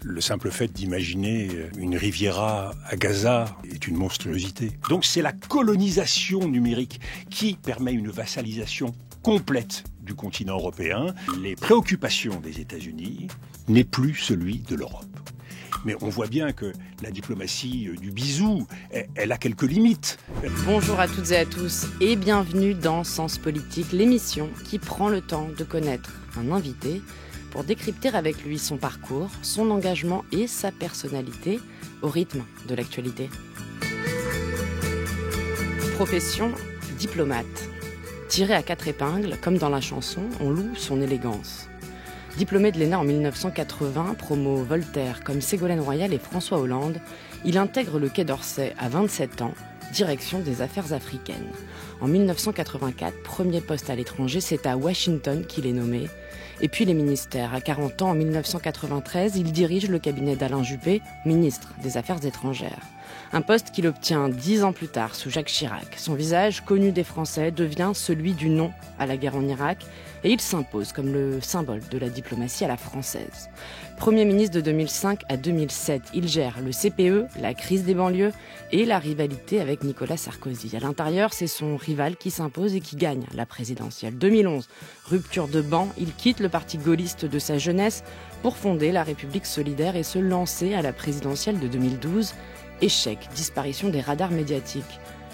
Le simple fait d'imaginer une Riviera à Gaza est une monstruosité. Donc c'est la colonisation numérique qui permet une vassalisation complète du continent européen. Les préoccupations des États-Unis n'est plus celui de l'Europe. Mais on voit bien que la diplomatie du bisou, elle a quelques limites. Bonjour à toutes et à tous et bienvenue dans Sens Politique, l'émission qui prend le temps de connaître un invité pour décrypter avec lui son parcours, son engagement et sa personnalité au rythme de l'actualité. Profession, diplomate. Tiré à quatre épingles, comme dans la chanson, on loue son élégance. Diplômé de l'ENA en 1980, promo Voltaire comme Ségolène Royal et François Hollande, il intègre le Quai d'Orsay à 27 ans, direction des affaires africaines. En 1984, premier poste à l'étranger, c'est à Washington qu'il est nommé. Et puis les ministères. À 40 ans, en 1993, il dirige le cabinet d'Alain Juppé, ministre des Affaires étrangères. Un poste qu'il obtient 10 ans plus tard sous Jacques Chirac. Son visage, connu des Français, devient celui du non à la guerre en Irak et il s'impose comme le symbole de la diplomatie à la française. Premier ministre de 2005 à 2007, il gère le CPE, la crise des banlieues et la rivalité avec Nicolas Sarkozy. À l'intérieur, c'est son rival qui s'impose et qui gagne la présidentielle. 2011, rupture de banc, il quitte le parti gaulliste de sa jeunesse pour fonder la République solidaire et se lancer à la présidentielle de 2012. Échec, disparition des radars médiatiques.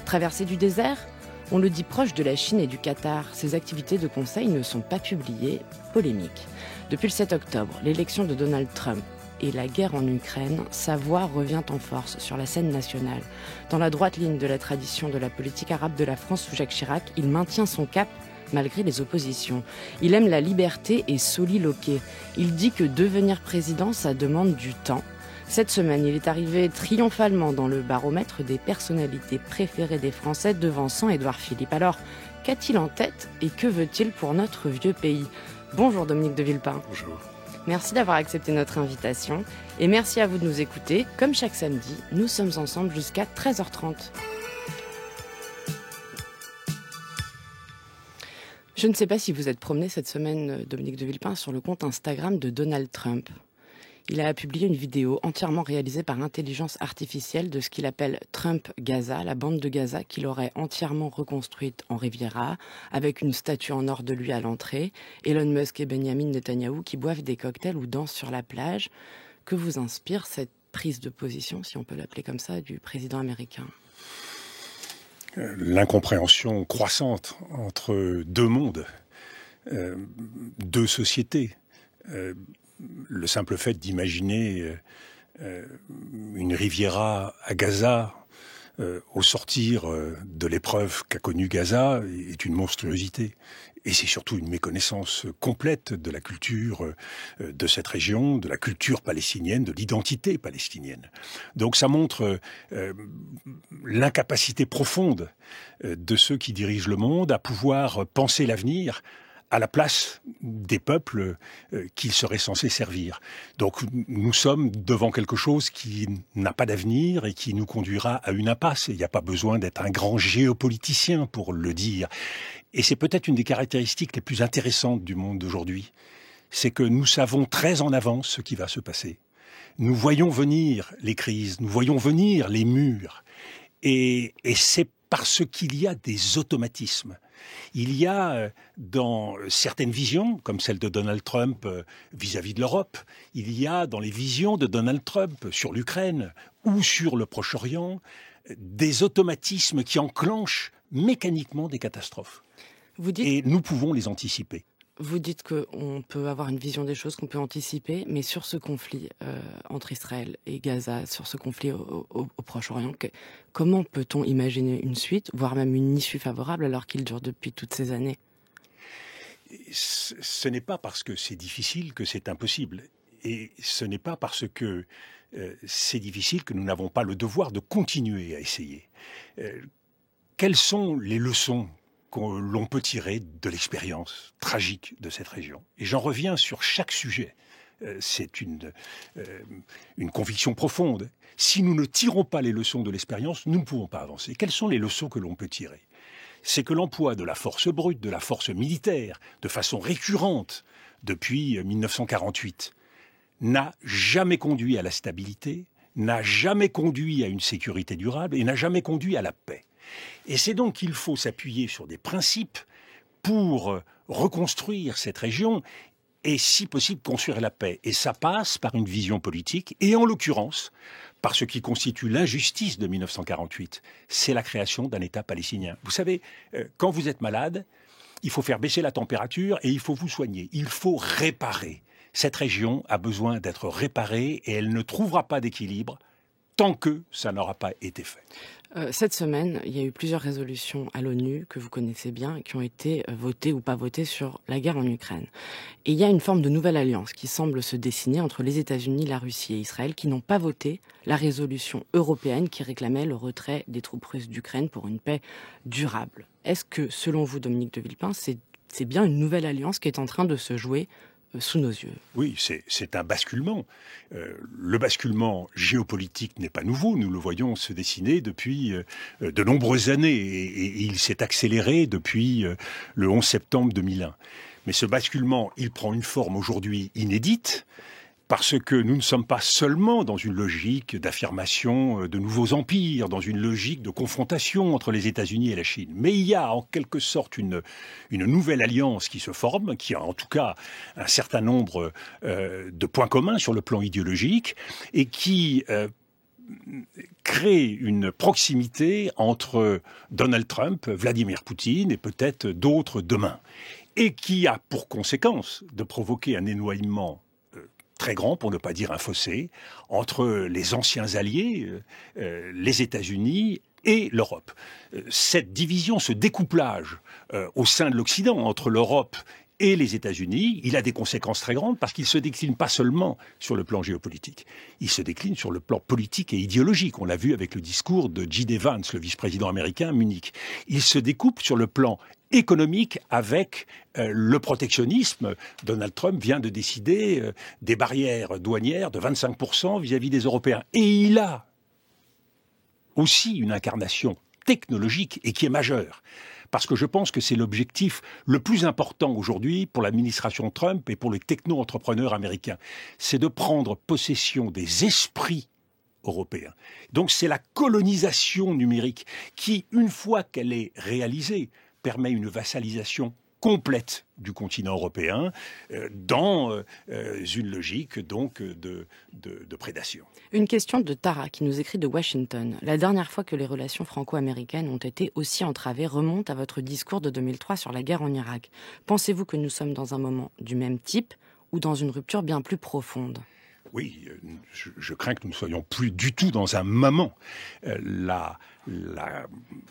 Traversée du désert ? On le dit proche de la Chine et du Qatar. Ses activités de conseil ne sont pas publiées. Polémique. Depuis le 7 octobre, l'élection de Donald Trump et la guerre en Ukraine, sa voix revient en force sur la scène nationale. Dans la droite ligne de la tradition de la politique arabe de la France sous Jacques Chirac, il maintient son cap malgré les oppositions. Il aime la liberté et soliloquer. Il dit que devenir président, ça demande du temps. Cette semaine, il est arrivé triomphalement dans le baromètre des personnalités préférées des Français, devançant Édouard Philippe. Alors, qu'a-t-il en tête et que veut-il pour notre vieux pays ? Bonjour Dominique de Villepin. Bonjour. Merci d'avoir accepté notre invitation et merci à vous de nous écouter. Comme chaque samedi, nous sommes ensemble jusqu'à 13h30. Je ne sais pas si vous êtes promené cette semaine, Dominique de Villepin, sur le compte Instagram de Donald Trump. Il a publié une vidéo entièrement réalisée par intelligence artificielle de ce qu'il appelle Trump Gaza, la bande de Gaza qu'il aurait entièrement reconstruite en Riviera, avec une statue en or de lui à l'entrée, Elon Musk et Benjamin Netanyahou qui boivent des cocktails ou dansent sur la plage. Que vous inspire cette prise de position, si on peut l'appeler comme ça, du président américain ? L'incompréhension croissante entre deux mondes, deux sociétés. Le simple fait d'imaginer une Riviera à Gaza au sortir de l'épreuve qu'a connue Gaza est une monstruosité. Et c'est surtout une méconnaissance complète de la culture de cette région, de la culture palestinienne, de l'identité palestinienne. Donc ça montre l'incapacité profonde de ceux qui dirigent le monde à pouvoir penser l'avenir à la place des peuples qu'ils seraient censés servir. Donc nous sommes devant quelque chose qui n'a pas d'avenir et qui nous conduira à une impasse. Il n'y a pas besoin d'être un grand géopoliticien pour le dire. Et c'est peut-être une des caractéristiques les plus intéressantes du monde d'aujourd'hui. C'est que nous savons très en avance ce qui va se passer. Nous voyons venir les crises, nous voyons venir les murs. Et c'est parce qu'il y a des automatismes. Il y a dans certaines visions, comme celle de Donald Trump vis-à-vis de l'Europe, il y a dans les visions de Donald Trump sur l'Ukraine ou sur le Proche-Orient, des automatismes qui enclenchent mécaniquement des catastrophes. Et nous pouvons les anticiper. Vous dites qu'on peut avoir une vision des choses, qu'on peut anticiper, mais sur ce conflit entre Israël et Gaza, sur ce conflit au Proche-Orient, comment peut-on imaginer une suite, voire même une issue favorable alors qu'il dure depuis toutes ces années ? Ce n'est pas parce que c'est difficile que c'est impossible. Et ce n'est pas parce que c'est difficile que nous n'avons pas le devoir de continuer à essayer. Quelles sont les leçons que l'on peut tirer de l'expérience tragique de cette région? Et j'en reviens sur chaque sujet. C'est une conviction profonde. Si nous ne tirons pas les leçons de l'expérience, nous ne pouvons pas avancer. Quelles sont les leçons que l'on peut tirer? C'est que l'emploi de la force brute, de la force militaire, de façon récurrente depuis 1948, n'a jamais conduit à la stabilité, n'a jamais conduit à une sécurité durable et n'a jamais conduit à la paix. Et c'est donc qu'il faut s'appuyer sur des principes pour reconstruire cette région et, si possible, construire la paix. Et ça passe par une vision politique, et en l'occurrence, par ce qui constitue l'injustice de 1948, c'est la création d'un État palestinien. Vous savez, quand vous êtes malade, il faut faire baisser la température et il faut vous soigner. Il faut réparer. Cette région a besoin d'être réparée et elle ne trouvera pas d'équilibre tant que ça n'aura pas été fait. Cette semaine, il y a eu plusieurs résolutions à l'ONU que vous connaissez bien, qui ont été votées ou pas votées sur la guerre en Ukraine. Et il y a une forme de nouvelle alliance qui semble se dessiner entre les États-Unis, la Russie et Israël, qui n'ont pas voté la résolution européenne qui réclamait le retrait des troupes russes d'Ukraine pour une paix durable. Est-ce que, selon vous, Dominique de Villepin, c'est bien une nouvelle alliance qui est en train de se jouer sous nos yeux? Oui, c'est un basculement. Le basculement géopolitique n'est pas nouveau. Nous le voyons se dessiner depuis de nombreuses années et il s'est accéléré depuis le 11 septembre 2001. Mais ce basculement, il prend une forme aujourd'hui inédite parce que nous ne sommes pas seulement dans une logique d'affirmation de nouveaux empires, dans une logique de confrontation entre les États-Unis et la Chine. Mais il y a en quelque sorte une nouvelle alliance qui se forme, qui a en tout cas un certain nombre de points communs sur le plan idéologique et qui crée une proximité entre Donald Trump, Vladimir Poutine et peut-être d'autres demain. Et qui a pour conséquence de provoquer un éloignement très grand, pour ne pas dire un fossé, entre les anciens alliés, les États-Unis et l'Europe. Cette division, ce découplage au sein de l'Occident entre l'Europe et les États-Unis, il a des conséquences très grandes parce qu'il se décline pas seulement sur le plan géopolitique, il se décline sur le plan politique et idéologique. On l'a vu avec le discours de J.D. Vance, le vice-président américain à Munich. Il se découpe sur le plan économique avec le protectionnisme. Donald Trump vient de décider des barrières douanières de 25% vis-à-vis des Européens. Et il a aussi une incarnation technologique et qui est majeure. Parce que je pense que c'est l'objectif le plus important aujourd'hui pour l'administration Trump et pour les techno-entrepreneurs américains. C'est de prendre possession des esprits européens. Donc c'est la colonisation numérique qui, une fois qu'elle est réalisée, permet une vassalisation complète du continent européen dans une logique donc de prédation. Une question de Tara qui nous écrit de Washington. La dernière fois que les relations franco-américaines ont été aussi entravées remonte à votre discours de 2003 sur la guerre en Irak. Pensez-vous que nous sommes dans un moment du même type ou dans une rupture bien plus profonde ? Oui, je crains que nous ne soyons plus du tout dans un moment.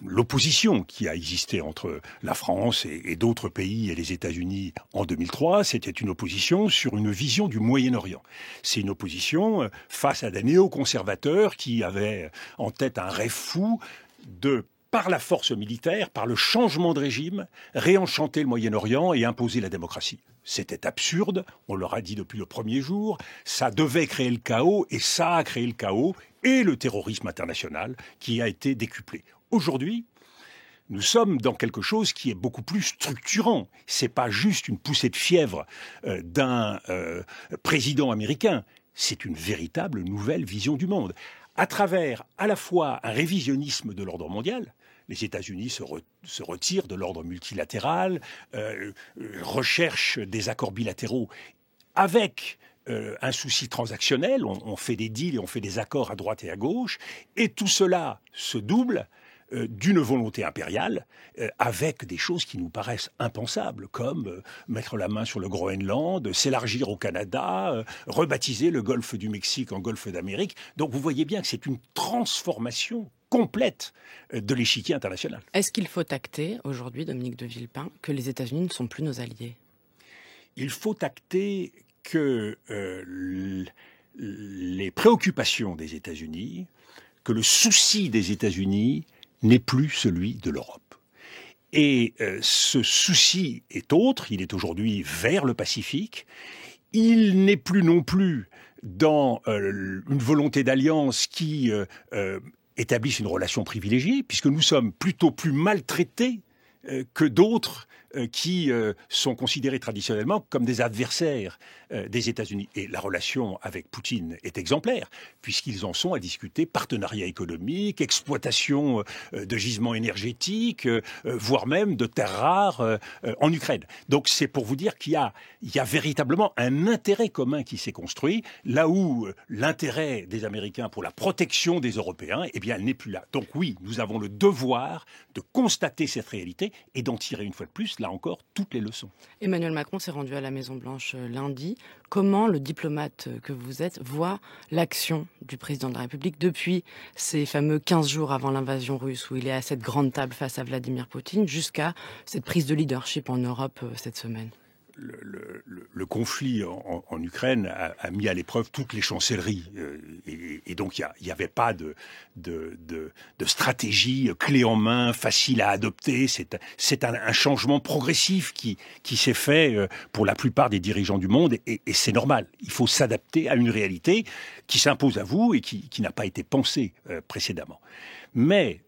L'opposition qui a existé entre la France et d'autres pays et les États-Unis en 2003, c'était une opposition sur une vision du Moyen-Orient. C'est une opposition face à des néoconservateurs qui avaient en tête un rêve fou de, par la force militaire, par le changement de régime, réenchanter le Moyen-Orient et imposer la démocratie. C'était absurde, on leur a dit depuis le premier jour, ça devait créer le chaos, et ça a créé le chaos, et le terrorisme international qui a été décuplé. Aujourd'hui, nous sommes dans quelque chose qui est beaucoup plus structurant. C'est pas juste une poussée de fièvre d'un président américain, c'est une véritable nouvelle vision du monde. À travers à la fois un révisionnisme de l'ordre mondial, les États-Unis se retirent de l'ordre multilatéral, recherchent des accords bilatéraux avec un souci transactionnel. On fait des deals et on fait des accords à droite et à gauche. Et tout cela se double d'une volonté impériale avec des choses qui nous paraissent impensables, comme mettre la main sur le Groenland, s'élargir au Canada, rebaptiser le golfe du Mexique en golfe d'Amérique. Donc vous voyez bien que c'est une transformation complète de l'échiquier international. Est-ce qu'il faut acter aujourd'hui, Dominique de Villepin, que les États-Unis ne sont plus nos alliés ? Il faut acter que les préoccupations des États-Unis, que le souci des États-Unis n'est plus celui de l'Europe. Et ce souci est autre, il est aujourd'hui vers le Pacifique. Il n'est plus non plus dans une volonté d'alliance qui établisse une relation privilégiée, puisque nous sommes plutôt plus maltraités que d'autres qui sont considérés traditionnellement comme des adversaires des États-Unis. Et la relation avec Poutine est exemplaire, puisqu'ils en sont à discuter partenariat économique, exploitation de gisements énergétiques, voire même de terres rares en Ukraine. Donc c'est pour vous dire qu'il y a véritablement un intérêt commun qui s'est construit, là où l'intérêt des Américains pour la protection des Européens, eh bien, elle n'est plus là. Donc oui, nous avons le devoir de constater cette réalité et d'en tirer une fois de plus, là encore, toutes les leçons. Emmanuel Macron s'est rendu à la Maison-Blanche lundi. Comment le diplomate que vous êtes voit l'action du président de la République depuis ces fameux 15 jours avant l'invasion russe où il est à cette grande table face à Vladimir Poutine jusqu'à cette prise de leadership en Europe cette semaine? Le conflit en Ukraine a mis à l'épreuve toutes les chancelleries. Et donc, il n'y avait pas de stratégie clé en main, facile à adopter. C'est un changement progressif qui s'est fait pour la plupart des dirigeants du monde. Et c'est normal. Il faut s'adapter à une réalité qui s'impose à vous et qui n'a pas été pensée précédemment. Mais...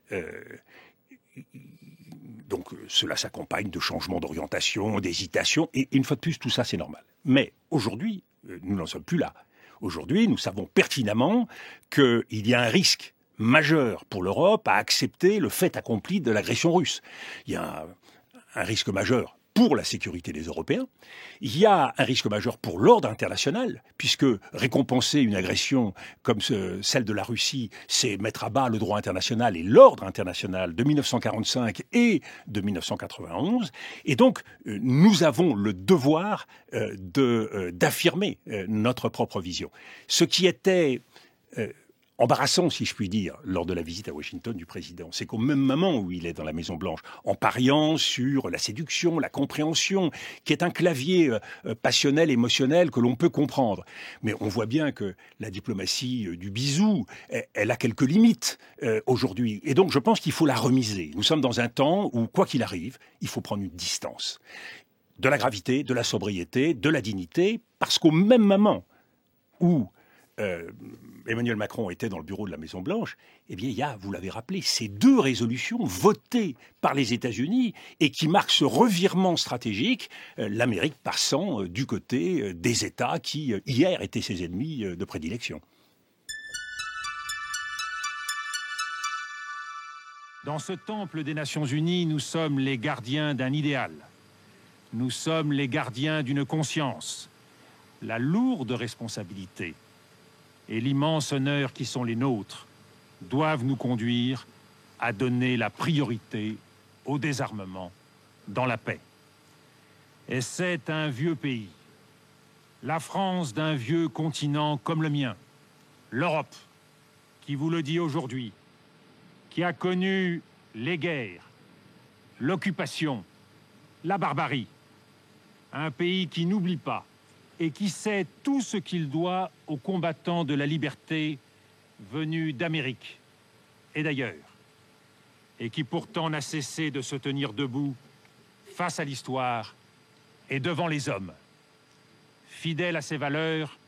Donc cela s'accompagne de changements d'orientation, d'hésitation, et une fois de plus, tout ça c'est normal. Mais aujourd'hui, nous n'en sommes plus là. Aujourd'hui, nous savons pertinemment qu'il y a un risque majeur pour l'Europe à accepter le fait accompli de l'agression russe. Il y a un risque majeur pour la sécurité des Européens. Il y a un risque majeur pour l'ordre international, puisque récompenser une agression comme celle de la Russie, c'est mettre à bas le droit international et l'ordre international de 1945 et de 1991. Et donc, nous avons le devoir d'affirmer notre propre vision. Ce qui était... embarrassant, si je puis dire, lors de la visite à Washington du président. C'est qu'au même moment où il est dans la Maison-Blanche, en pariant sur la séduction, la compréhension, qui est un clavier passionnel, émotionnel, que l'on peut comprendre. Mais on voit bien que la diplomatie du bisou, elle a quelques limites aujourd'hui. Et donc, je pense qu'il faut la remiser. Nous sommes dans un temps où, quoi qu'il arrive, il faut prendre une distance. De la gravité, de la sobriété, de la dignité, parce qu'au même moment où Emmanuel Macron était dans le bureau de la Maison-Blanche, eh bien, il y a, vous l'avez rappelé, ces deux résolutions votées par les États-Unis et qui marquent ce revirement stratégique, l'Amérique passant du côté des États qui, hier, étaient ses ennemis de prédilection. Dans ce temple des Nations Unies, nous sommes les gardiens d'un idéal. Nous sommes les gardiens d'une conscience. La lourde responsabilité et l'immense honneur qui sont les nôtres doivent nous conduire à donner la priorité au désarmement dans la paix. Et c'est un vieux pays, la France d'un vieux continent comme le mien, l'Europe, qui vous le dit aujourd'hui, qui a connu les guerres, l'occupation, la barbarie, un pays qui n'oublie pas et qui sait tout ce qu'il doit aux combattants de la liberté venus d'Amérique et d'ailleurs, et qui pourtant n'a cessé de se tenir debout face à l'histoire et devant les hommes. Fidèle à ses valeurs,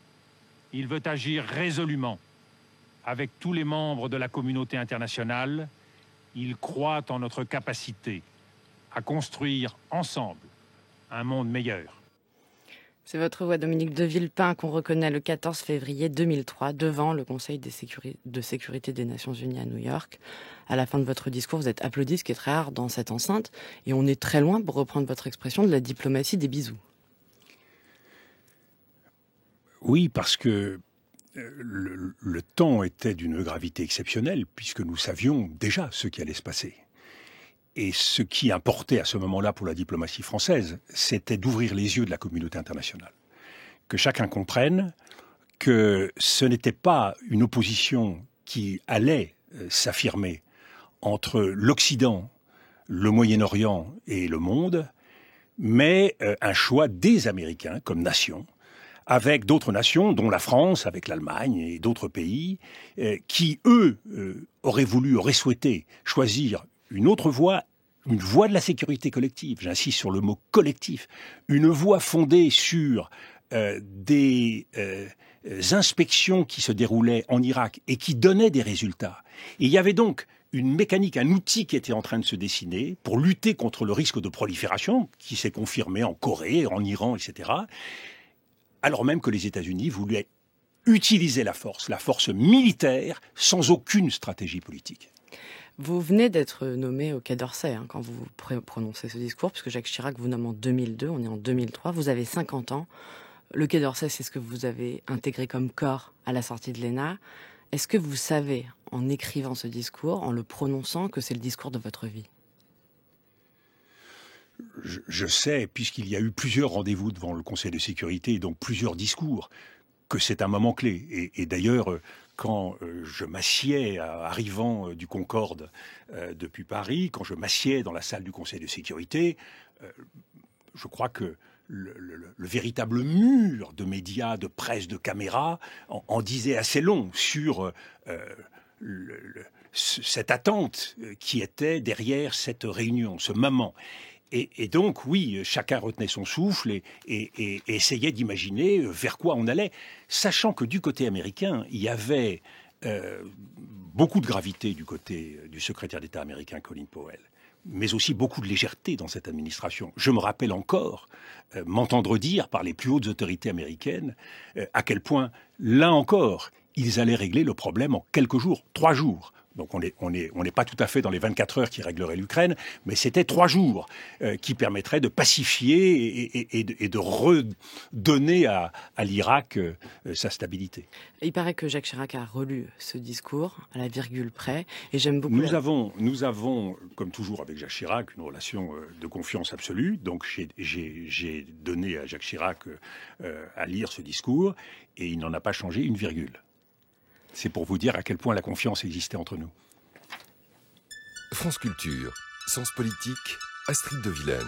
il veut agir résolument avec tous les membres de la communauté internationale. Il croit en notre capacité à construire ensemble un monde meilleur. C'est votre voix, Dominique de Villepin, qu'on reconnaît le 14 février 2003 devant le Conseil de sécurité des Nations Unies à New York. À la fin de votre discours, vous êtes applaudi, ce qui est très rare dans cette enceinte. Et on est très loin, pour reprendre votre expression, de la diplomatie des bisous. Oui, parce que le temps était d'une gravité exceptionnelle, puisque nous savions déjà ce qui allait se passer. Et ce qui importait à ce moment-là pour la diplomatie française, c'était d'ouvrir les yeux de la communauté internationale. Que chacun comprenne que ce n'était pas une opposition qui allait s'affirmer entre l'Occident, le Moyen-Orient et le monde, mais un choix des Américains comme nation, avec d'autres nations, dont la France, avec l'Allemagne et d'autres pays, qui, eux, auraient souhaité choisir une autre voie, une voie de la sécurité collective, j'insiste sur le mot collectif, une voie fondée sur des inspections qui se déroulaient en Irak et qui donnaient des résultats. Et il y avait donc une mécanique, un outil qui était en train de se dessiner pour lutter contre le risque de prolifération qui s'est confirmé en Corée, en Iran, etc. Alors même que les États-Unis voulaient utiliser la force militaire, sans aucune stratégie politique. Vous venez d'être nommé au Quai d'Orsay quand vous prononcez ce discours, puisque Jacques Chirac vous nomme en 2002, on est en 2003, vous avez 50 ans. Le Quai d'Orsay, c'est ce que vous avez intégré comme corps à la sortie de l'ENA. Est-ce que vous savez, en écrivant ce discours, en le prononçant, que c'est le discours de votre vie ? Je sais, puisqu'il y a eu plusieurs rendez-vous devant le Conseil de sécurité, et donc plusieurs discours, que c'est un moment clé. Et d'ailleurs, quand je m'assieds, arrivant du Concorde depuis Paris, quand je m'assieds dans la salle du Conseil de sécurité, je crois que le véritable mur de médias, de presse, de caméras en disait assez long sur cette attente qui était derrière cette réunion, ce moment. Et donc, oui, chacun retenait son souffle et essayait d'imaginer vers quoi on allait, sachant que du côté américain, il y avait beaucoup de gravité du côté du secrétaire d'État américain Colin Powell, mais aussi beaucoup de légèreté dans cette administration. Je me rappelle encore m'entendre dire par les plus hautes autorités américaines à quel point, là encore, ils allaient régler le problème en quelques jours, 3 jours. Donc on n'est pas tout à fait dans les 24 heures qui régleraient l'Ukraine, mais c'était 3 jours qui permettraient de pacifier et de redonner à l'Irak sa stabilité. Il paraît que Jacques Chirac a relu ce discours à la virgule près, et j'aime beaucoup... Nous avons, comme toujours avec Jacques Chirac, une relation de confiance absolue. Donc j'ai donné à Jacques Chirac à lire ce discours, et il n'en a pas changé une virgule. C'est pour vous dire à quel point la confiance existait entre nous. France Culture, Sens Politique, Astrid de Vilaine.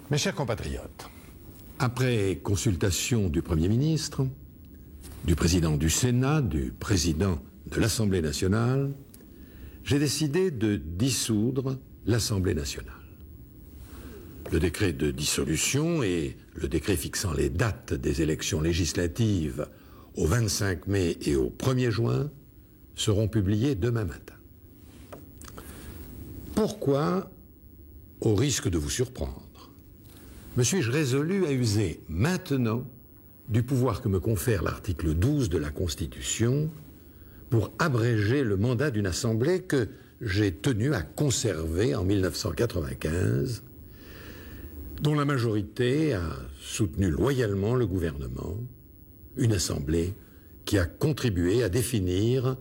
Mes chers compatriotes, après consultation du Premier ministre, du président du Sénat, du président de l'Assemblée nationale, j'ai décidé de dissoudre l'Assemblée nationale. Le décret de dissolution et le décret fixant les dates des élections législatives au 25 mai et au 1er juin seront publiés demain matin. Pourquoi, au risque de vous surprendre, me suis-je résolu à user maintenant du pouvoir que me confère l'article 12 de la Constitution pour abréger le mandat d'une assemblée que j'ai tenu à conserver en 1995, dont la majorité a soutenu loyalement le gouvernement, une assemblée qui a contribué à définir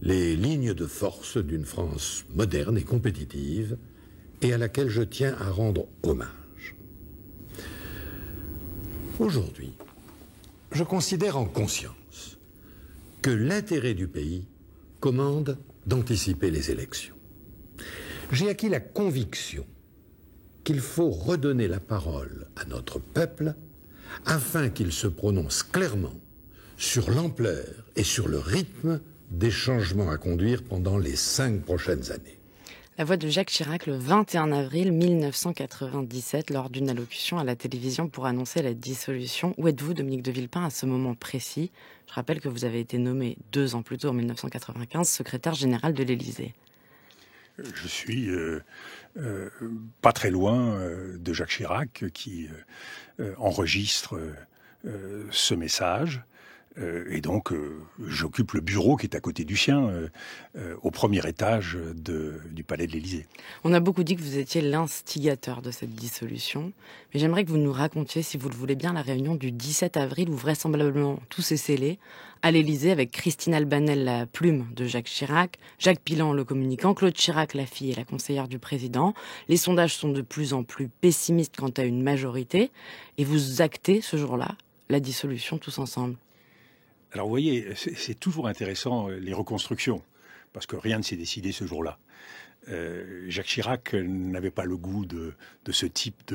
les lignes de force d'une France moderne et compétitive et à laquelle je tiens à rendre hommage. Aujourd'hui, je considère en conscience que l'intérêt du pays commande d'anticiper les élections. J'ai acquis la conviction qu'il faut redonner la parole à notre peuple afin qu'il se prononce clairement sur l'ampleur et sur le rythme des changements à conduire pendant les 5 prochaines années. La voix de Jacques Chirac le 21 avril 1997 lors d'une allocution à la télévision pour annoncer la dissolution. Où êtes-vous, Dominique de Villepin, à ce moment précis ? Je rappelle que vous avez été nommé 2 ans plus tôt, en 1995, secrétaire général de l'Élysée. Je suis pas très loin de Jacques Chirac qui enregistre ce message. Et donc, j'occupe le bureau qui est à côté du sien, au premier étage du palais de l'Élysée. On a beaucoup dit que vous étiez l'instigateur de cette dissolution, mais j'aimerais que vous nous racontiez, si vous le voulez bien, la réunion du 17 avril où vraisemblablement tout s'est scellé, à l'Élysée, avec Christine Albanel, la plume de Jacques Chirac, Jacques Pilan, le communicant, Claude Chirac, la fille et la conseillère du président. Les sondages sont de plus en plus pessimistes quant à une majorité, et vous actez ce jour-là la dissolution tous ensemble. Alors vous voyez, c'est toujours intéressant les reconstructions, parce que rien ne s'est décidé ce jour-là. Jacques Chirac n'avait pas le goût de ce type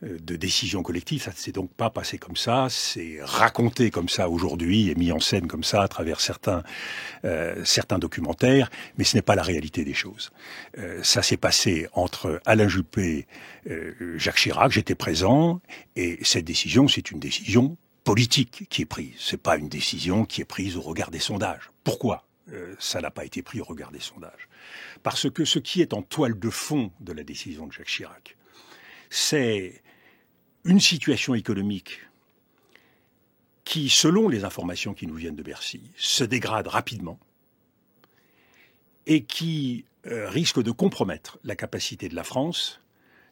de décision collective. Ça ne s'est donc pas passé comme ça. C'est raconté comme ça aujourd'hui et mis en scène comme ça à travers certains documentaires, mais ce n'est pas la réalité des choses. Ça s'est passé entre Alain Juppé, Jacques Chirac, j'étais présent, et cette décision, c'est une décision politique qui est prise. C'est pas une décision qui est prise au regard des sondages. Pourquoi ça n'a pas été pris au regard des sondages? Parce que ce qui est en toile de fond de la décision de Jacques Chirac, c'est une situation économique qui, selon les informations qui nous viennent de Bercy, se dégrade rapidement et qui risque de compromettre la capacité de la France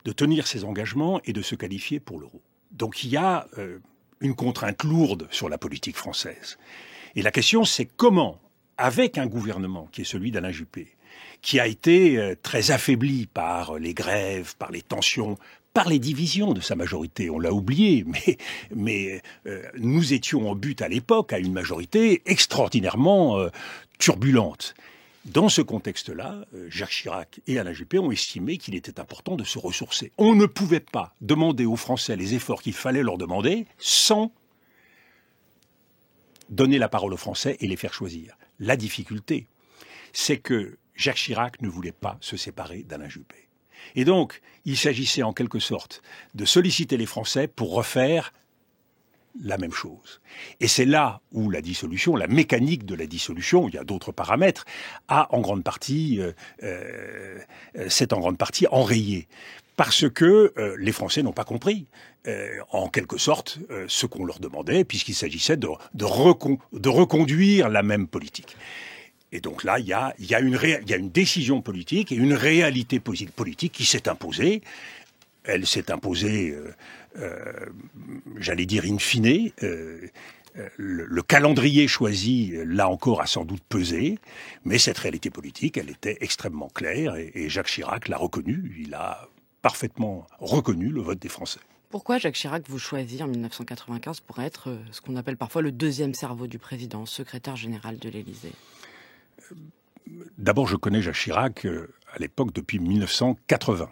de tenir ses engagements et de se qualifier pour l'euro. Donc il y a une contrainte lourde sur la politique française. Et la question, c'est comment, avec un gouvernement qui est celui d'Alain Juppé, qui a été très affaibli par les grèves, par les tensions, par les divisions de sa majorité, on l'a oublié, mais nous étions en but à l'époque à une majorité extraordinairement turbulente. Dans ce contexte-là, Jacques Chirac et Alain Juppé ont estimé qu'il était important de se ressourcer. On ne pouvait pas demander aux Français les efforts qu'il fallait leur demander sans donner la parole aux Français et les faire choisir. La difficulté, c'est que Jacques Chirac ne voulait pas se séparer d'Alain Juppé. Et donc, il s'agissait en quelque sorte de solliciter les Français pour refaire la même chose. Et c'est là où la dissolution, la mécanique de la dissolution, il y a d'autres paramètres, s'est en grande partie enrayée. Parce que les Français n'ont pas compris, en quelque sorte, ce qu'on leur demandait, puisqu'il s'agissait de reconduire la même politique. Et donc là, il y a une décision politique et une réalité politique qui s'est imposée. Elle s'est imposée, j'allais dire in fine. Le calendrier choisi, là encore, a sans doute pesé. Mais cette réalité politique, elle était extrêmement claire. Et Jacques Chirac l'a reconnue. Il a parfaitement reconnu le vote des Français. Pourquoi Jacques Chirac vous choisit en 1995 pour être ce qu'on appelle parfois le deuxième cerveau du président, secrétaire général de l'Élysée ? D'abord, je connais Jacques Chirac à l'époque depuis 1980.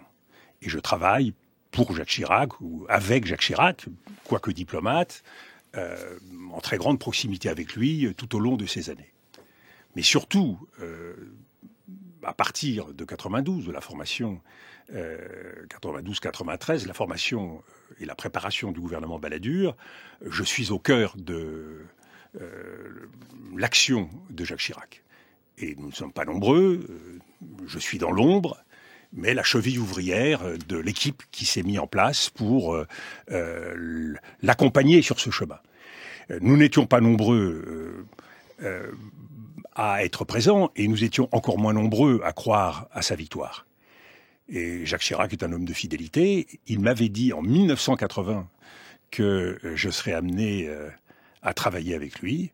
Et je travaille pour Jacques Chirac ou avec Jacques Chirac, quoique diplomate, en très grande proximité avec lui tout au long de ces années. Mais surtout, à partir de 92, de la formation 92-93, la formation et la préparation du gouvernement Balladur, je suis au cœur de l'action de Jacques Chirac. Et nous ne sommes pas nombreux, je suis dans l'ombre, mais la cheville ouvrière de l'équipe qui s'est mise en place pour l'accompagner sur ce chemin. Nous n'étions pas nombreux à être présents et nous étions encore moins nombreux à croire à sa victoire. Et Jacques Chirac est un homme de fidélité. Il m'avait dit en 1980 que je serais amené à travailler avec lui.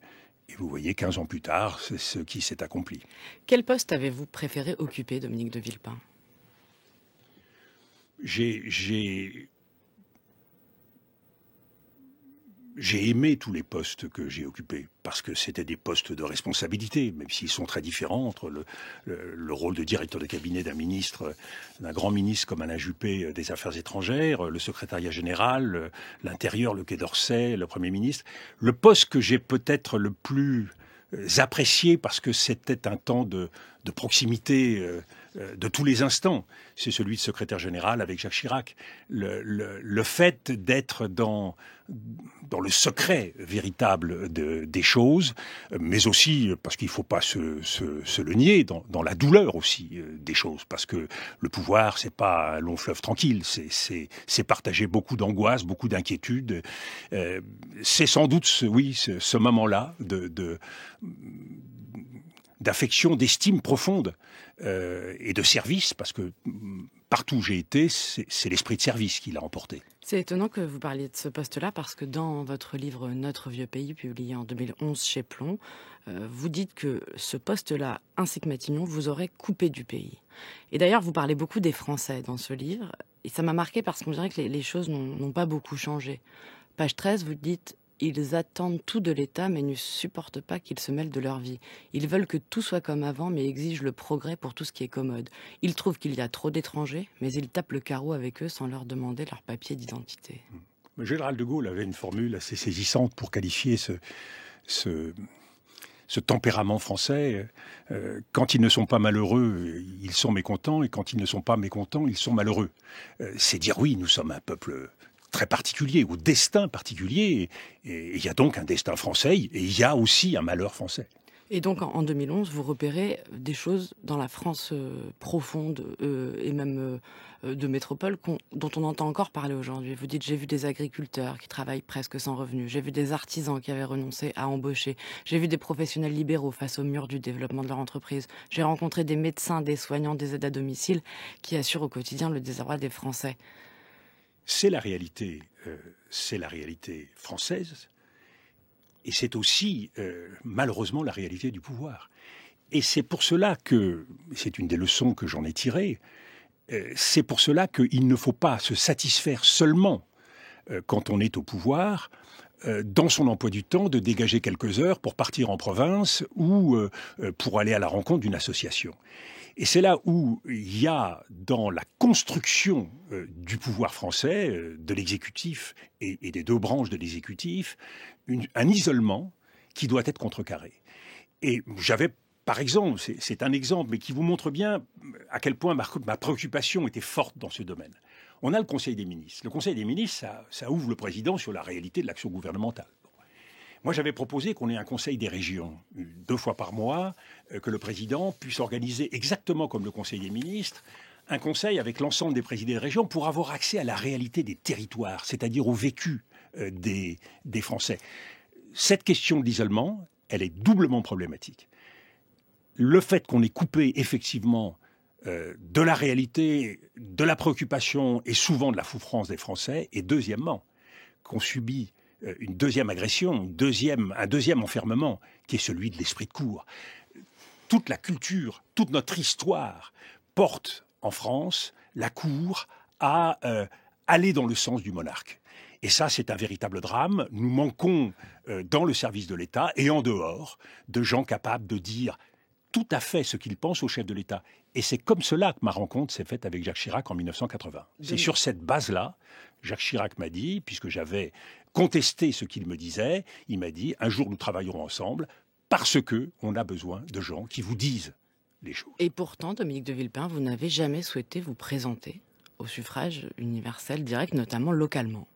Et vous voyez, 15 ans plus tard, c'est ce qui s'est accompli. Quel poste avez-vous préféré occuper, Dominique de Villepin ? J'ai aimé tous les postes que j'ai occupés, parce que c'était des postes de responsabilité, même s'ils sont très différents entre le rôle de directeur de cabinet d'un ministre, d'un grand ministre comme Alain Juppé des Affaires étrangères, le secrétariat général, l'Intérieur, le Quai d'Orsay, le Premier ministre. Le poste que j'ai peut-être le plus apprécié, parce que c'était un temps de proximité de tous les instants, c'est celui de secrétaire général avec Jacques Chirac. Le fait d'être dans le secret véritable des choses, mais aussi, parce qu'il ne faut pas se le nier, dans la douleur aussi des choses, parce que le pouvoir, c'est pas un long fleuve tranquille, c'est partager beaucoup d'angoisse, beaucoup d'inquiétude. C'est sans doute, ce moment-là d'affection, d'estime profonde et de service, parce que partout où j'ai été, c'est l'esprit de service qui l'a emporté. C'est étonnant que vous parliez de ce poste-là, parce que dans votre livre « Notre vieux pays », publié en 2011 chez Plon, vous dites que ce poste-là, ainsi que Matignon, vous aurait coupé du pays. Et d'ailleurs, vous parlez beaucoup des Français dans ce livre, et ça m'a marqué parce qu'on dirait que les choses n'ont pas beaucoup changé. Page 13, vous dites Ils attendent tout de l'État, mais ne supportent pas qu'il se mêle de leur vie. Ils veulent que tout soit comme avant, mais exigent le progrès pour tout ce qui est commode. Ils trouvent qu'il y a trop d'étrangers, mais ils tapent le carreau avec eux sans leur demander leur papier d'identité. Le général de Gaulle avait une formule assez saisissante pour qualifier ce tempérament français. Quand ils ne sont pas malheureux, ils sont mécontents, et quand ils ne sont pas mécontents, ils sont malheureux. C'est dire oui, nous sommes un peuple très particulier, au destin particulier, et il y a donc un destin français, et il y a aussi un malheur français. Et donc en 2011, vous repérez des choses dans la France profonde et même de métropole dont on entend encore parler aujourd'hui. Vous dites, j'ai vu des agriculteurs qui travaillent presque sans revenus, j'ai vu des artisans qui avaient renoncé à embaucher, j'ai vu des professionnels libéraux face au mur du développement de leur entreprise, j'ai rencontré des médecins, des soignants, des aides à domicile qui assurent au quotidien le désarroi des Français. C'est la réalité française. Et c'est aussi, malheureusement, la réalité du pouvoir. Et c'est pour cela que, c'est une des leçons que j'en ai tirées, c'est pour cela qu'il ne faut pas se satisfaire seulement, quand on est au pouvoir, dans son emploi du temps, de dégager quelques heures pour partir en province ou pour aller à la rencontre d'une association. Et c'est là où il y a, dans la construction du pouvoir français, de l'exécutif et des deux branches de l'exécutif, un isolement qui doit être contrecarré. Et j'avais, par exemple, c'est un exemple, mais qui vous montre bien à quel point ma préoccupation était forte dans ce domaine. On a le Conseil des ministres. Le Conseil des ministres, ça ouvre le président sur la réalité de l'action gouvernementale. Moi, j'avais proposé qu'on ait un conseil des régions, 2 fois par mois, que le président puisse organiser exactement comme le Conseil des ministres, un conseil avec l'ensemble des présidents de région pour avoir accès à la réalité des territoires, c'est-à-dire au vécu des Français. Cette question de l'isolement, elle est doublement problématique. Le fait qu'on ait coupé effectivement de la réalité, de la préoccupation et souvent de la souffrance des Français, et deuxièmement, qu'on subit une deuxième agression, un deuxième enfermement, qui est celui de l'esprit de cour. Toute la culture, toute notre histoire porte en France la cour à aller dans le sens du monarque. Et ça, c'est un véritable drame. Nous manquons dans le service de l'État et en dehors de gens capables de dire tout à fait ce qu'ils pensent au chef de l'État. Et c'est comme cela que ma rencontre s'est faite avec Jacques Chirac en 1980. C'est sur cette base-là, Jacques Chirac m'a dit, puisque j'avais contesté ce qu'il me disait, il m'a dit, un jour nous travaillerons ensemble, parce qu'on a besoin de gens qui vous disent les choses. Et pourtant, Dominique de Villepin, vous n'avez jamais souhaité vous présenter au suffrage universel direct, notamment localement.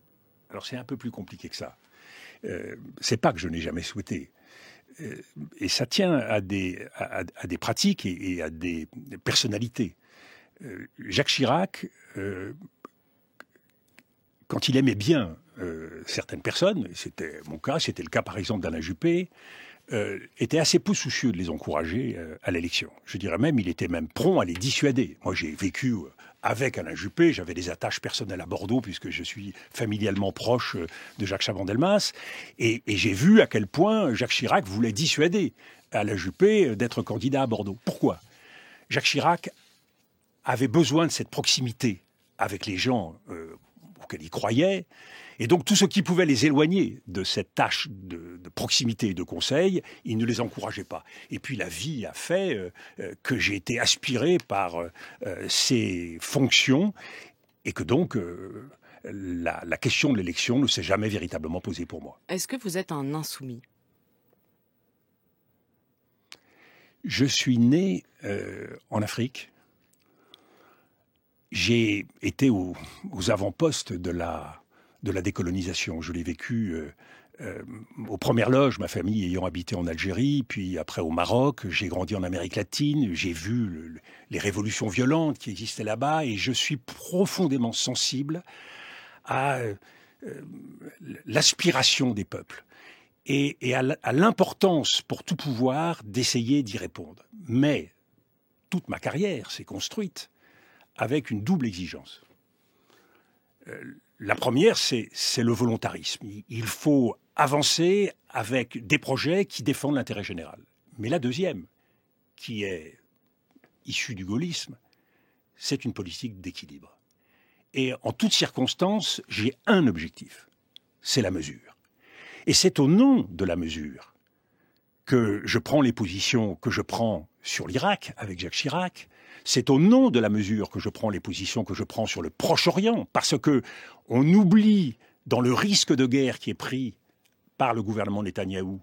Alors c'est un peu plus compliqué que ça. C'est pas que je n'ai jamais souhaité. Et ça tient à des pratiques et à des personnalités. Jacques Chirac, quand il aimait bien certaines personnes, c'était mon cas, c'était le cas par exemple d'Alain Juppé, était assez peu soucieux de les encourager à l'élection. Je dirais même, il était même prompt à les dissuader. Moi, j'ai vécu avec Alain Juppé, j'avais des attaches personnelles à Bordeaux, puisque je suis familialement proche de Jacques Chaban-Delmas, et j'ai vu à quel point Jacques Chirac voulait dissuader Alain Juppé d'être candidat à Bordeaux. Pourquoi ? Jacques Chirac avait besoin de cette proximité avec les gens auxquels il croyait, et donc tout ce qui pouvait les éloigner de cette tâche de proximité et de conseil, il ne les encourageait pas. Et puis la vie a fait que j'ai été aspiré par ces fonctions, et que donc la question de l'élection ne s'est jamais véritablement posée pour moi. Est-ce que vous êtes un insoumis ? Je suis né en Afrique. J'ai été aux avant-postes de la décolonisation. Je l'ai vécu aux premières loges, ma famille ayant habité en Algérie, puis après au Maroc. J'ai grandi en Amérique latine, j'ai vu les révolutions violentes qui existaient là-bas, et je suis profondément sensible à l'aspiration des peuples et à l'importance pour tout pouvoir d'essayer d'y répondre. Mais toute ma carrière s'est construite avec une double exigence. La première, c'est le volontarisme. Il faut avancer avec des projets qui défendent l'intérêt général. Mais la deuxième, qui est issue du gaullisme, c'est une politique d'équilibre. Et en toutes circonstances, j'ai un objectif, c'est la mesure. Et c'est au nom de la mesure que je prends les positions que je prends sur l'Irak avec Jacques Chirac. C'est au nom de la mesure que je prends les positions que je prends sur le Proche-Orient, parce que on oublie dans le risque de guerre qui est pris par le gouvernement Netanyahou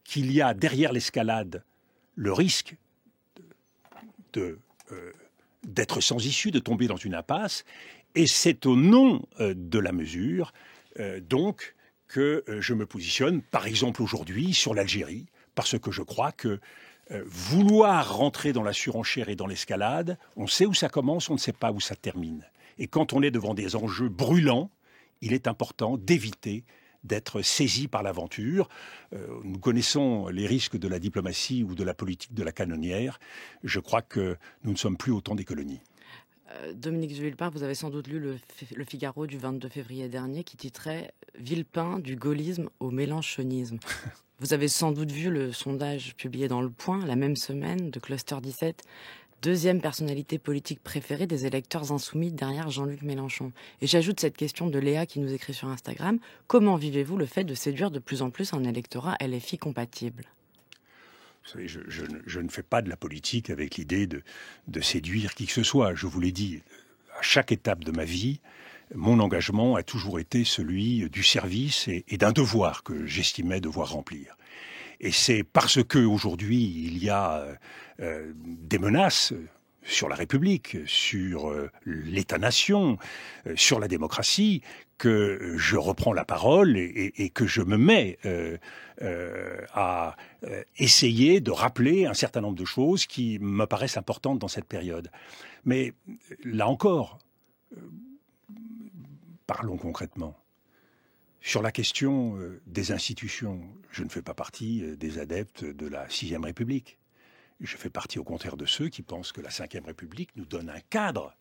qu'il y a derrière l'escalade le risque d'être sans issue, de tomber dans une impasse. Et c'est au nom de la mesure, donc, que je me positionne, par exemple aujourd'hui, sur l'Algérie, parce que je crois que vouloir rentrer dans la surenchère et dans l'escalade, on sait où ça commence, on ne sait pas où ça termine. Et quand on est devant des enjeux brûlants, il est important d'éviter d'être saisi par l'aventure. Nous connaissons les risques de la diplomatie ou de la politique de la canonnière. Je crois que nous ne sommes plus au temps des colonies. Dominique de Villepin, vous avez sans doute lu le Figaro du 22 février dernier qui titrait « Villepin du gaullisme au mélenchonisme ». Vous avez sans doute vu le sondage publié dans Le Point la même semaine de Cluster 17, deuxième personnalité politique préférée des électeurs insoumis derrière Jean-Luc Mélenchon. Et j'ajoute cette question de Léa qui nous écrit sur Instagram. Comment vivez-vous le fait de séduire de plus en plus un électorat LFI compatible ? Vous savez, je ne fais pas de la politique avec l'idée de séduire qui que ce soit. Je vous l'ai dit, à chaque étape de ma vie, mon engagement a toujours été celui du service et d'un devoir que j'estimais devoir remplir. Et c'est parce que aujourd'hui il y a des menaces sur la République, sur l'État-nation, sur la démocratie, que je reprends la parole et que je me mets à essayer de rappeler un certain nombre de choses qui me paraissent importantes dans cette période. Mais là encore, parlons concrètement. Sur la question des institutions, je ne fais pas partie des adeptes de la 6e République. Je fais partie au contraire de ceux qui pensent que la 5e République nous donne un cadre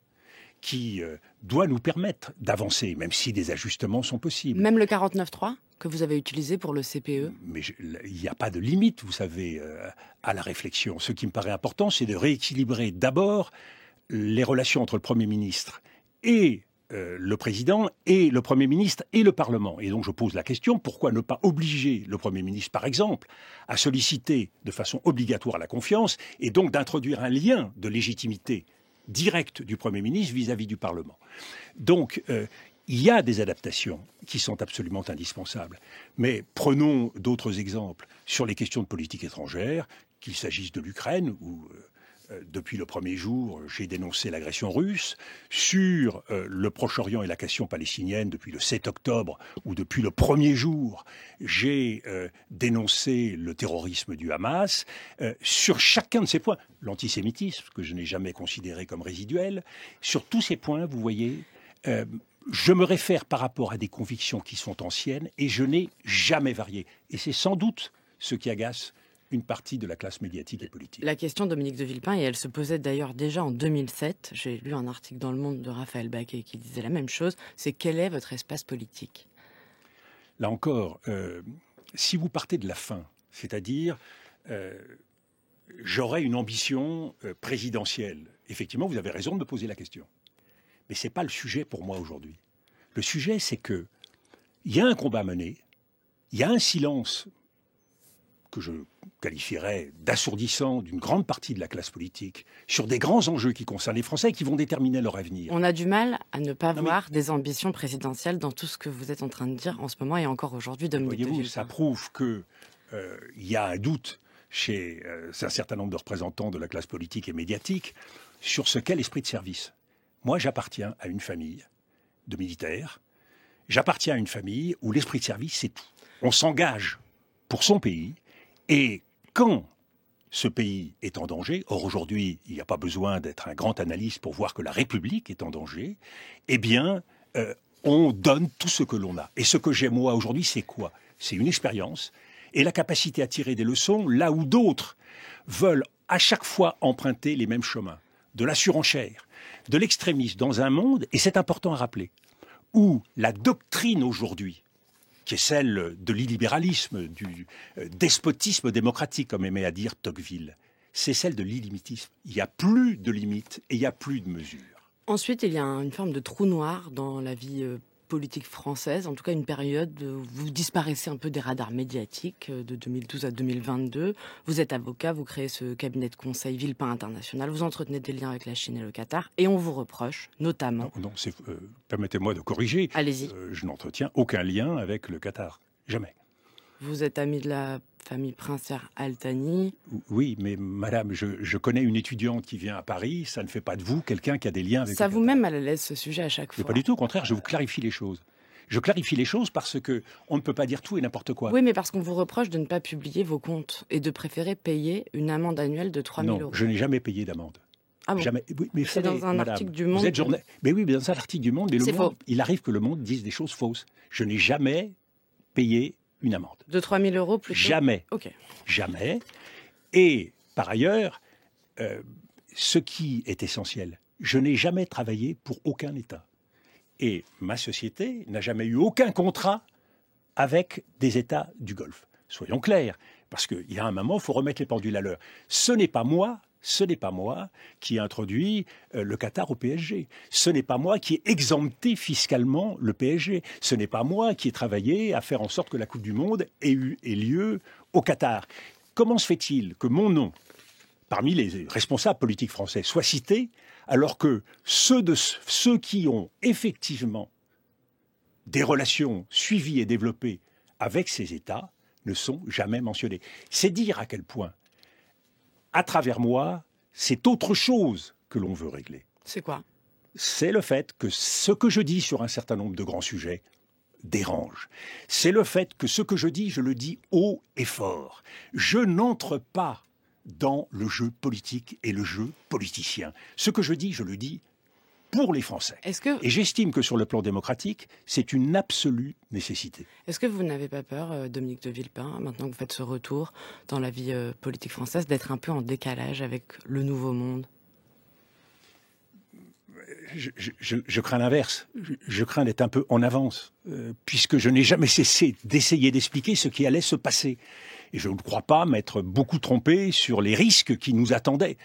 qui doit nous permettre d'avancer, même si des ajustements sont possibles. Même le 49.3 que vous avez utilisé pour le CPE ? Mais il n'y a pas de limite, vous savez, à la réflexion. Ce qui me paraît important, c'est de rééquilibrer d'abord les relations entre le Premier ministre et le président et le Premier ministre et le Parlement. Et donc je pose la question, pourquoi ne pas obliger le Premier ministre, par exemple, à solliciter de façon obligatoire la confiance et donc d'introduire un lien de légitimité directe du Premier ministre vis-à-vis du Parlement. Donc il y a des adaptations qui sont absolument indispensables. Mais prenons d'autres exemples sur les questions de politique étrangère, qu'il s'agisse de l'Ukraine où depuis le premier jour, j'ai dénoncé l'agression russe, sur le Proche-Orient et la question palestinienne depuis le 7 octobre, ou depuis le premier jour, j'ai dénoncé le terrorisme du Hamas. Sur chacun de ces points, l'antisémitisme, que je n'ai jamais considéré comme résiduel, sur tous ces points, vous voyez, je me réfère par rapport à des convictions qui sont anciennes et je n'ai jamais varié. Et c'est sans doute ce qui agace une partie de la classe médiatique et politique. La question, Dominique de Villepin, et elle se posait d'ailleurs déjà en 2007, j'ai lu un article dans Le Monde de Raphaël Baquet qui disait la même chose, c'est quel est votre espace politique ? Là encore, si vous partez de la fin, c'est-à-dire j'aurais une ambition présidentielle, effectivement, vous avez raison de me poser la question. Mais ce n'est pas le sujet pour moi aujourd'hui. Le sujet, c'est qu'il y a un combat mené, il y a un silence que je qualifierais d'assourdissant d'une grande partie de la classe politique sur des grands enjeux qui concernent les Français et qui vont déterminer leur avenir. On a du mal à ne pas voir des ambitions présidentielles dans tout ce que vous êtes en train de dire en ce moment et encore aujourd'hui, Dominique de Villepin. Voyez-vous, ça prouve qu'il y a un doute chez un certain nombre de représentants de la classe politique et médiatique sur ce qu'est l'esprit de service. Moi, j'appartiens à une famille de militaires. J'appartiens à une famille où l'esprit de service, c'est tout. On s'engage pour son pays. Et quand ce pays est en danger, or aujourd'hui, il n'y a pas besoin d'être un grand analyste pour voir que la République est en danger, eh bien, on donne tout ce que l'on a. Et ce que j'ai, moi, aujourd'hui, c'est quoi ? C'est une expérience et la capacité à tirer des leçons là où d'autres veulent à chaque fois emprunter les mêmes chemins. De la surenchère, de l'extrémisme dans un monde, et c'est important à rappeler, où la doctrine aujourd'hui, qui est celle de l'illibéralisme, du despotisme démocratique, comme aimait à dire Tocqueville, c'est celle de l'illimitisme. Il n'y a plus de limites et il n'y a plus de mesures. Ensuite, il y a une forme de trou noir dans la vie politique française, en tout cas une période où vous disparaissez un peu des radars médiatiques de 2012 à 2022. Vous êtes avocat, vous créez ce cabinet de conseil Villepin International, vous entretenez des liens avec la Chine et le Qatar, et on vous reproche notamment... Non, permettez-moi de corriger. Allez-y. Je n'entretiens aucun lien avec le Qatar. Jamais. Vous êtes ami de la famille princière Al-Thani. Oui, mais madame, je connais une étudiante qui vient à Paris, ça ne fait pas de vous quelqu'un qui a des liens avec Ça le vous Qatar. met mal à l'aise ce sujet à chaque fois. Mais pas du tout, au contraire, je vous clarifie les choses. Je clarifie les choses parce que on ne peut pas dire tout et n'importe quoi. Oui, mais parce qu'on vous reproche de ne pas publier vos comptes et de préférer payer une amende annuelle de 3 000 non, €. je n'ai jamais payé d'amende. Ah bon? Jamais. Oui, mais C'est savez, dans un madame, article du Monde. Vous êtes mais oui, mais dans un article du Monde, mais C'est le Monde, faux. il arrive que le Monde dise des choses fausses. Je n'ai jamais payé une amende. De 3 000 € plutôt? Jamais. Ok. Jamais. Et par ailleurs, ce qui est essentiel, je n'ai jamais travaillé pour aucun État. Et ma société n'a jamais eu aucun contrat avec des États du Golfe. Soyons clairs, parce qu'il y a un moment, il faut remettre les pendules à l'heure. Ce n'est pas moi qui ai introduit le Qatar au PSG. Ce n'est pas moi qui ai exempté fiscalement le PSG. Ce n'est pas moi qui ai travaillé à faire en sorte que la Coupe du Monde ait lieu au Qatar. Comment se fait-il que mon nom, parmi les responsables politiques français, soit cité alors que ceux qui ont effectivement des relations suivies et développées avec ces États ne sont jamais mentionnés? C'est dire à quel point, à travers moi, c'est autre chose que l'on veut régler. C'est quoi? C'est le fait que ce que je dis sur un certain nombre de grands sujets dérange. C'est le fait que ce que je le dis haut et fort. Je n'entre pas dans le jeu politique et le jeu politicien. Ce que je le dis pour les Français. Et j'estime que sur le plan démocratique, c'est une absolue nécessité. Est-ce que vous n'avez pas peur, Dominique de Villepin, maintenant que vous faites ce retour dans la vie politique française, d'être un peu en décalage avec le nouveau monde? Je crains l'inverse. Je crains d'être un peu en avance, puisque je n'ai jamais cessé d'essayer d'expliquer ce qui allait se passer. Et je ne crois pas m'être beaucoup trompé sur les risques qui nous attendaient.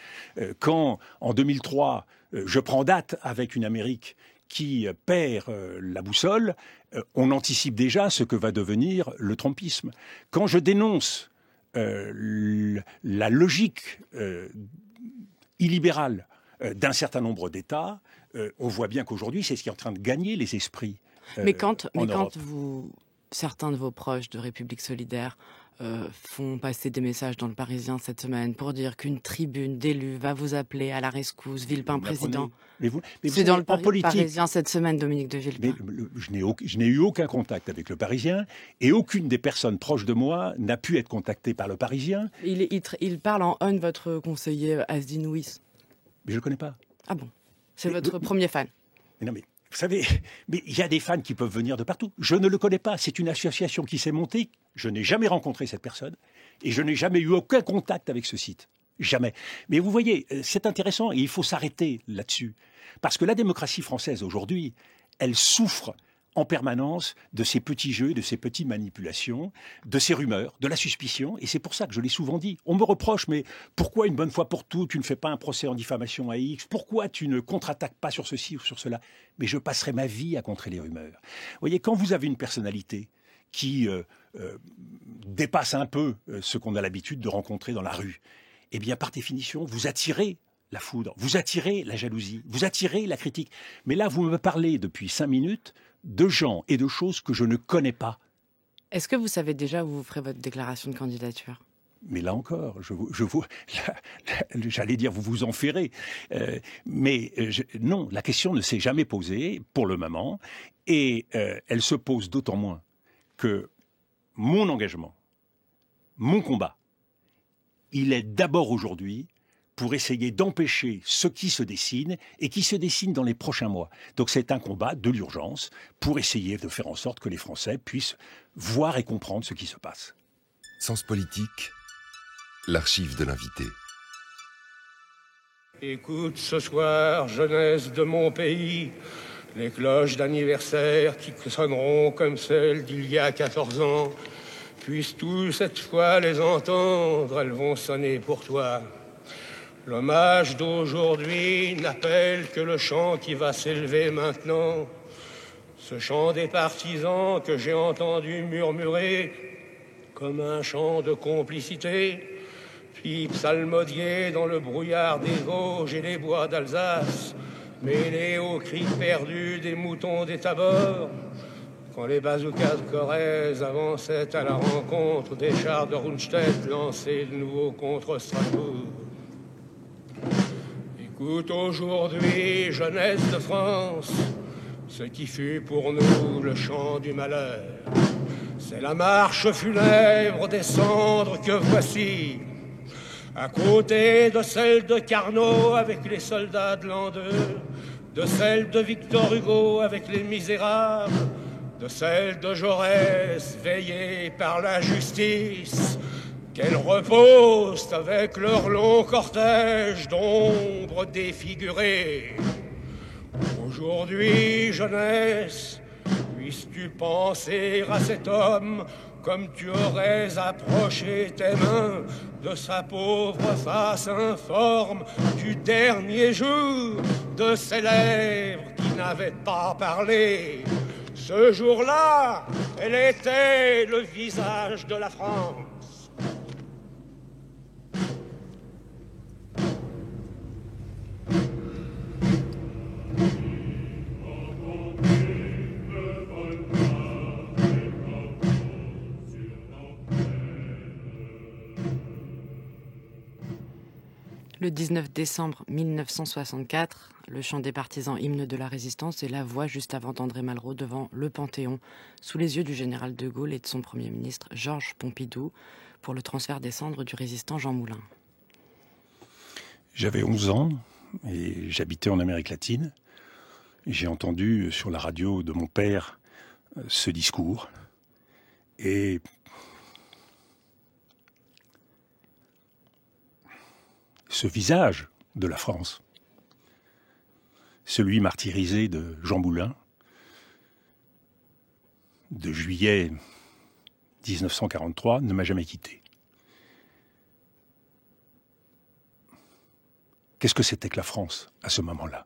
Quand, en 2003, je prends date avec une Amérique qui perd la boussole, on anticipe déjà ce que va devenir le trumpisme. Quand je dénonce la logique illibérale d'un certain nombre d'États, on voit bien qu'aujourd'hui, c'est ce qui est en train de gagner les esprits. Mais quand Europe. certains de vos proches de République Solidaire font passer des messages dans le Parisien cette semaine pour dire qu'une tribune d'élus va vous appeler à la rescousse, Villepin président. C'est dans le Parisien cette semaine, Dominique de Villepin. Je n'ai eu aucun contact avec le Parisien et aucune des personnes proches de moi n'a pu être contactée par le Parisien. Il parle en on, votre conseiller Asdin Ouis. Mais je ne le connais pas. Ah bon? C'est votre premier fan? Mais non, mais vous savez, il y a des fans qui peuvent venir de partout. Je ne le connais pas. C'est une association qui s'est montée. Je n'ai jamais rencontré cette personne et je n'ai jamais eu aucun contact avec ce site. Jamais. Mais vous voyez, c'est intéressant et il faut s'arrêter là-dessus. Parce que la démocratie française aujourd'hui, elle souffre en permanence de ces petits jeux, de ces petites manipulations, de ces rumeurs, de la suspicion. Et c'est pour ça que je l'ai souvent dit. On me reproche, mais pourquoi une bonne fois pour toutes, tu ne fais pas un procès en diffamation à X? Pourquoi tu ne contre-attaques pas sur ceci ou sur cela? Mais je passerai ma vie à contrer les rumeurs. Vous voyez, quand vous avez une personnalité qui dépasse un peu ce qu'on a l'habitude de rencontrer dans la rue, eh bien, par définition, vous attirez la foudre, vous attirez la jalousie, vous attirez la critique. Mais là, vous me parlez depuis 5 minutes de gens et de choses que je ne connais pas. Est-ce que vous savez déjà où vous ferez votre déclaration de candidature? Mais là encore, j'allais dire, vous vous en ferez. Non, la question ne s'est jamais posée pour le moment. Et elle se pose d'autant moins que mon engagement, mon combat, il est d'abord aujourd'hui pour essayer d'empêcher ce qui se dessine et qui se dessine dans les prochains mois. Donc c'est un combat de l'urgence pour essayer de faire en sorte que les Français puissent voir et comprendre ce qui se passe. Sens politique, l'archive de l'invité. Écoute ce soir, jeunesse de mon pays, les cloches d'anniversaire qui sonneront comme celles d'il y a 14 ans. Puisses-tu cette fois les entendre, elles vont sonner pour toi. L'hommage d'aujourd'hui n'appelle que le chant qui va s'élever maintenant. Ce chant des partisans que j'ai entendu murmurer comme un chant de complicité, puis psalmodier dans le brouillard des Vosges et les bois d'Alsace, mêlé aux cris perdus des moutons des Tabors, quand les bazookas de Corrèze avançaient à la rencontre des chars de Rundstedt lancés de nouveau contre Strasbourg. Écoute aujourd'hui, jeunesse de France, ce qui fut pour nous le chant du malheur. C'est la marche funèbre des cendres que voici, à côté de celle de Carnot avec les soldats de l'an 2, de celle de Victor Hugo avec les Misérables, de celle de Jaurès veillée par la justice, qu'elles reposent avec leur long cortège d'ombres défigurées. Aujourd'hui, jeunesse, puisses-tu penser à cet homme comme tu aurais approché tes mains de sa pauvre face informe du dernier jour, de ses lèvres qui n'avaient pas parlé. Ce jour-là, elle était le visage de la France. Le 19 décembre 1964, le chant des partisans, hymne de la résistance, et la voix juste avant d'André Malraux devant le Panthéon, sous les yeux du général de Gaulle et de son Premier ministre Georges Pompidou, pour le transfert des cendres du résistant Jean Moulin. J'avais 11 ans et j'habitais en Amérique latine. J'ai entendu sur la radio de mon père ce discours et ce visage de la France, celui martyrisé de Jean Moulin, de juillet 1943, ne m'a jamais quitté. Qu'est-ce que c'était que la France à ce moment-là?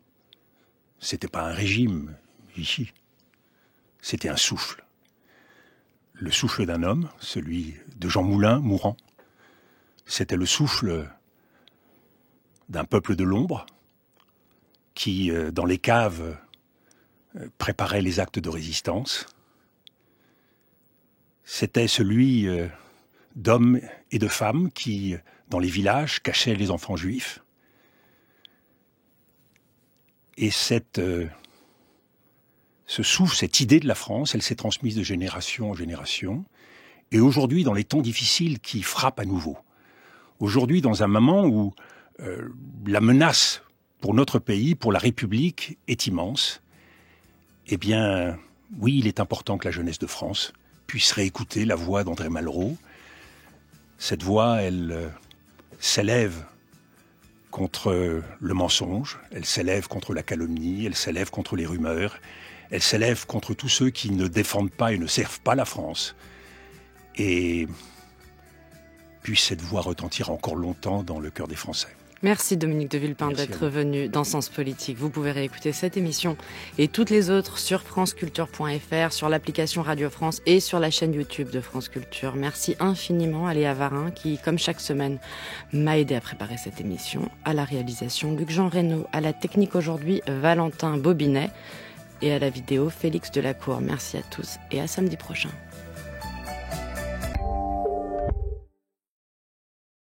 C'était pas un régime, Vichy. C'était un souffle. Le souffle d'un homme, celui de Jean Moulin, mourant. C'était le souffle d'un peuple de l'ombre qui, dans les caves, préparait les actes de résistance. C'était celui d'hommes et de femmes qui, dans les villages, cachaient les enfants juifs. Et ce souffle, cette idée de la France, elle s'est transmise de génération en génération. Et aujourd'hui, dans les temps difficiles qui frappent à nouveau, aujourd'hui, dans un moment où la menace pour notre pays, pour la République, est immense, eh bien, oui, il est important que la jeunesse de France puisse réécouter la voix d'André Malraux. Cette voix, elle s'élève contre le mensonge, elle s'élève contre la calomnie, elle s'élève contre les rumeurs, elle s'élève contre tous ceux qui ne défendent pas et ne servent pas la France. Et puisse cette voix retentir encore longtemps dans le cœur des Français. Merci Dominique de Villepin d'être venu dans Sens Politique. Vous pouvez réécouter cette émission et toutes les autres sur franceculture.fr, sur l'application Radio France et sur la chaîne YouTube de France Culture. Merci infiniment à Léa Varin qui, comme chaque semaine, m'a aidé à préparer cette émission. À la réalisation, Luc-Jean Reynaud. À la technique aujourd'hui, Valentin Bobinet. Et à la vidéo, Félix Delacour. Merci à tous et à samedi prochain.